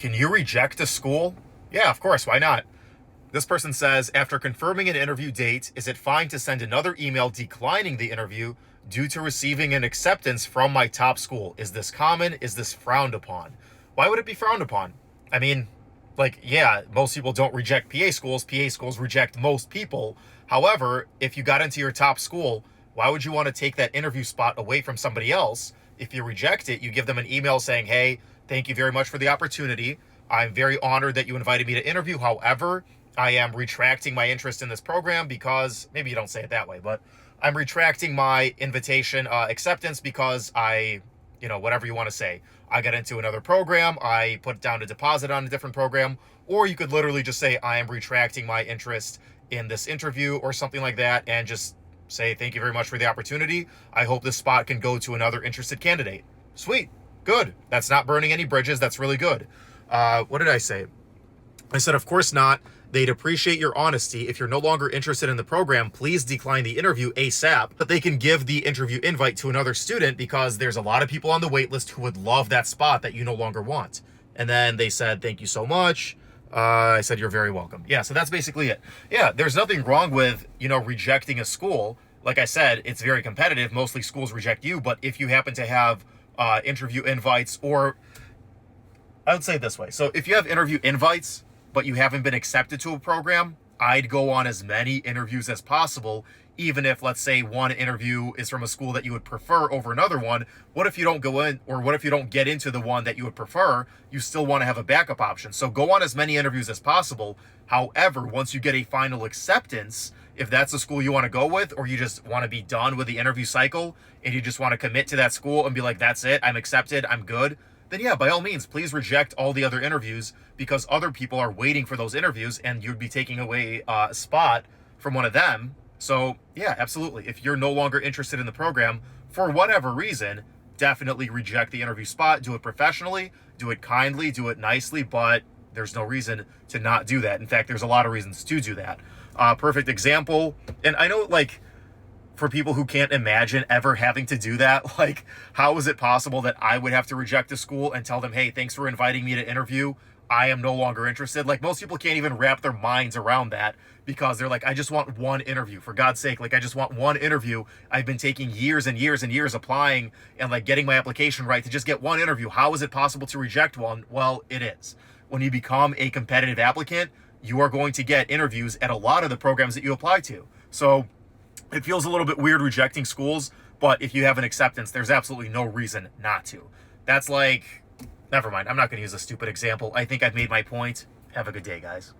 Can you reject a school? Yeah, of course. Why not? This person says, after confirming an interview date, is it fine to send another email declining the interview due to receiving an acceptance from my top school? Is this common? Is this frowned upon? Why would it be frowned upon? I mean, yeah, most people don't reject PA schools. PA schools reject most people. However, if you got into your top school, why would you want to take that interview spot away from somebody else? If you reject it, you give them an email saying, hey, thank you very much for the opportunity. I'm very honored that you invited me to interview. However, I am retracting my interest in this program because, maybe you don't say it that way, but I'm retracting my invitation acceptance because whatever you want to say. I got into another program. I put down a deposit on a different program. Or you could literally just say, I am retracting my interest in this interview or something like that, and just say, thank you very much for the opportunity. I hope this spot can go to another interested candidate. Sweet. Good. That's not burning any bridges. That's really good. What did I say? I said, of course not. They'd appreciate your honesty. If you're no longer interested in the program, please decline the interview ASAP. But they can give the interview invite to another student because there's a lot of people on the wait list who would love that spot that you no longer want. And then they said, thank you so much. I said, you're very welcome. Yeah, so that's basically it. Yeah, there's nothing wrong with, rejecting a school. Like I said, it's very competitive. Mostly schools reject you. But if you happen to have interview invites, or I would say it this way. So if you have interview invites, but you haven't been accepted to a program, I'd go on as many interviews as possible, even if, let's say, one interview is from a school that you would prefer over another one. What if you don't go in, or what if you don't get into the one that you would prefer? You still want to have a backup option. So go on as many interviews as possible. However, once you get a final acceptance, if that's the school you want to go with, or you just want to be done with the interview cycle and you just want to commit to that school and be like, that's it, I'm accepted, I'm good, then yeah, by all means, please reject all the other interviews, because other people are waiting for those interviews and you'd be taking away a spot from one of them. So yeah, absolutely. If you're no longer interested in the program for whatever reason, definitely reject the interview spot. Do it professionally, do it kindly, do it nicely, but there's no reason to not do that. In fact, there's a lot of reasons to do that. Perfect example, and I know, for people who can't imagine ever having to do that, how is it possible that I would have to reject a school and tell them, hey, thanks for inviting me to interview, I am no longer interested? Most people can't even wrap their minds around that, because they're like, I just want one interview, for God's sake. I just want one interview. I've been taking years and years and years applying and getting my application right to just get one interview. How is it possible to reject one? Well, it is. When you become a competitive applicant, you are going to get interviews at a lot of the programs that you apply to. So it feels a little bit weird rejecting schools, but if you have an acceptance, there's absolutely no reason not to. That's never mind. I'm not going to use a stupid example. I think I've made my point. Have a good day, guys.